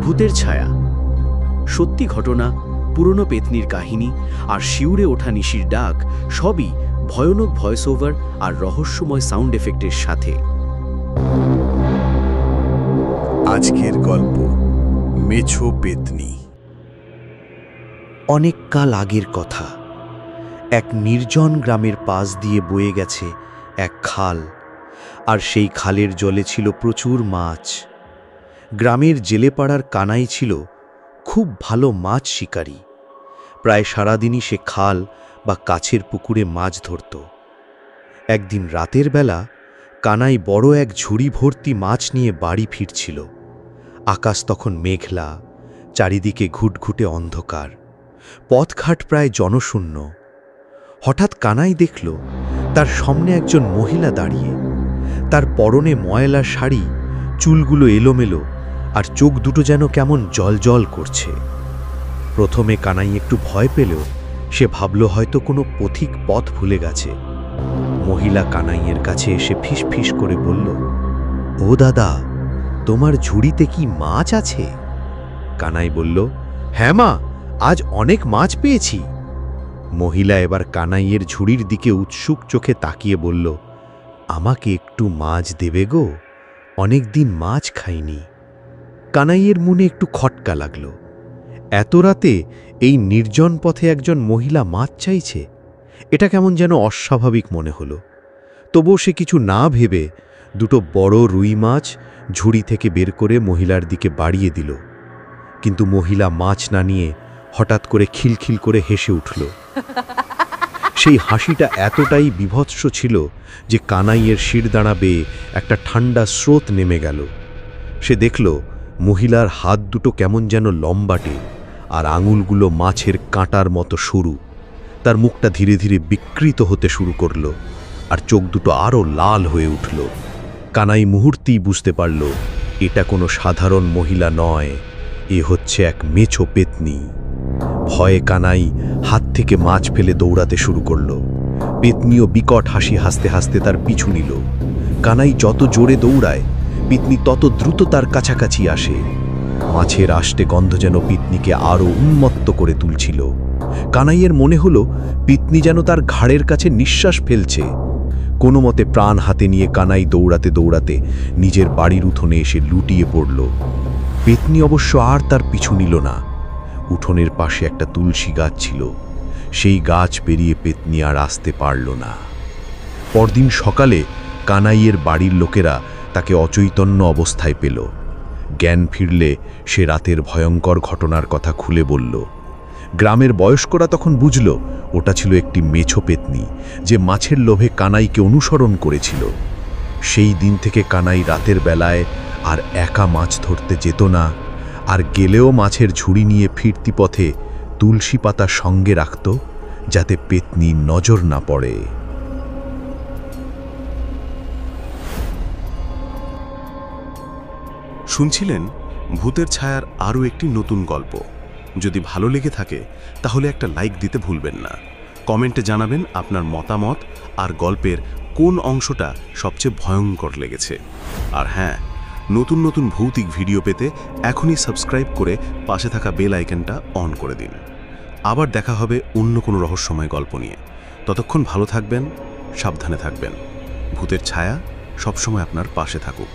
ভূতের ছায়া, সত্যি ঘটনা, পুরনো পেতনির কাহিনী আর শিউরে ওঠা নিশির ডাক সবই ভয়ানক ভয়েস ওভার আর রহস্যময় সাউন্ড এফেক্টের সাথে। আজকের গল্প মেছো পেতনি। অনেক কাল আগের কথা। এক নির্জন গ্রামের পাশ দিয়ে বয়ে গেছে এক খাল, আর সেই খালের জলে ছিল প্রচুর মাছ। গ্রামের জেলেপাড়ার কানাই ছিল খুব ভালো মাছ শিকারী। প্রায় সারাদিনই সে খাল বা কাছের পুকুরে মাছ ধরত। একদিন রাতের বেলা কানাই বড় এক ঝুড়ি ভর্তি মাছ নিয়ে বাড়ি ফিরছিল। আকাশ তখন মেঘলা, চারিদিকে ঘুটঘুটে অন্ধকার, পথঘাট প্রায় জনশূন্য। হঠাৎ কানাই দেখল তার সামনে একজন মহিলা দাঁড়িয়ে। তার পরনে ময়লা শাড়ি, চুলগুলো এলোমেলো, আর চোখ দুটো যেন কেমন জলজল করছে। প্রথমে কানাই একটু ভয় পেলেও সে ভাবল হয়তো কোনো পথিক পথ ভুলে গেছে। মহিলা কানাইয়ের কাছে এসে ফিস ফিস করে বলল, ও দাদা, তোমার ঝুড়িতে কি মাছ আছে? কানাই বলল, হ্যাঁ মা, আজ অনেক মাছ পেয়েছি। মহিলা এবার কানাইয়ের ঝুড়ির দিকে উৎসুক চোখে তাকিয়ে বলল, আমাকে একটু মাছ দেবে গো, অনেক দিন মাছ খাইনি। কানাইয়ের মনে একটু খটকা লাগল। এত রাতে এই নির্জন পথে একজন মহিলা মাছ চাইছে, এটা কেমন যেন অস্বাভাবিক মনে হলো। তবুও সে কিছু না ভেবে দুটো বড় রুই মাছ ঝুড়ি থেকে বের করে মহিলার দিকে বাড়িয়ে দিল। কিন্তু মহিলা মাছ না নিয়ে হঠাৎ করে খিলখিল করে হেসে উঠল। সেই হাসিটা এতটাই বীভৎস ছিল যে কানাইয়ের শিরদাঁড়া বেয়ে একটা ঠান্ডা স্রোত নেমে গেল। সে দেখল মহিলার হাত দুটো কেমন যেন লম্বাটে, আর আঙুলগুলো মাছের কাঁটার মতো সরু। তার মুখটা ধীরে ধীরে বিকৃত হতে শুরু করল, আর চোখ দুটো আরও লাল হয়ে উঠল। কানাই মুহূর্তেই বুঝতে পারল এটা কোনো সাধারণ মহিলা নয়, এ হচ্ছে এক মেছো পেতনি। ভয়ে কানাই হাত থেকে মাছ ফেলে দৌড়াতে শুরু করল। পেতনিও বিকট হাসি হাসতে হাসতে তার পিছু নিল। কানাই যত জোরে দৌড়ায়, পেতনি তত দ্রুত তার কাছাকাছি আসে। মাছের আষ্টে গন্ধ যেন পেতনিকে আরও উন্মত্ত করে তুলছিল। কানাইয়ের মনে হলো পেতনি যেন তার ঘাড়ের কাছে নিঃশ্বাস ফেলছে। কোনো মতে প্রাণ হাতে নিয়ে কানাই দৌড়াতে দৌড়াতে নিজের বাড়ির উঠোনে এসে লুটিয়ে পড়ল। পেতনি অবশ্য আর তার পিছু নিল না। উঠোনের পাশে একটা তুলসী গাছ ছিল, সেই গাছ পেরিয়ে পেতনি আর আসতে পারল না। পরদিন সকালে কানাইয়ের বাড়ির লোকেরা তাকে অচৈতন্য অবস্থায় পেল। জ্ঞান ফিরলে সে রাতের ভয়ঙ্কর ঘটনার কথা খুলে বলল। গ্রামের বয়স্করা তখন বুঝল ওটা ছিল একটি মেছো পেতনি, যে মাছের লোভে কানাইকে অনুসরণ করেছিল। সেই দিন থেকে কানাই রাতের বেলায় আর একা মাছ ধরতে যেত না, আর গেলেও মাছের ঝুড়ি নিয়ে ফিরতি পথে তুলসী পাতা সঙ্গে রাখত, যাতে পেতনি নজর না পড়ে। শুনছিলেন ভূতের ছায়ার আরও একটি নতুন গল্প। যদি ভালো লেগে থাকে তাহলে একটা লাইক দিতে ভুলবেন না। কমেন্টে জানাবেন আপনার মতামত আর গল্পের কোন অংশটা সবচেয়ে ভয়ঙ্কর লেগেছে। আর হ্যাঁ, নতুন নতুন ভৌতিক ভিডিও পেতে এখনই সাবস্ক্রাইব করে পাশে থাকা বেল আইকনটা অন করে দিন। আবার দেখা হবে অন্য কোনো রহস্যময় গল্প নিয়ে। ততক্ষণ ভালো থাকবেন, সাবধানে থাকবেন। ভূতের ছায়া সবসময় আপনার পাশে থাকুক।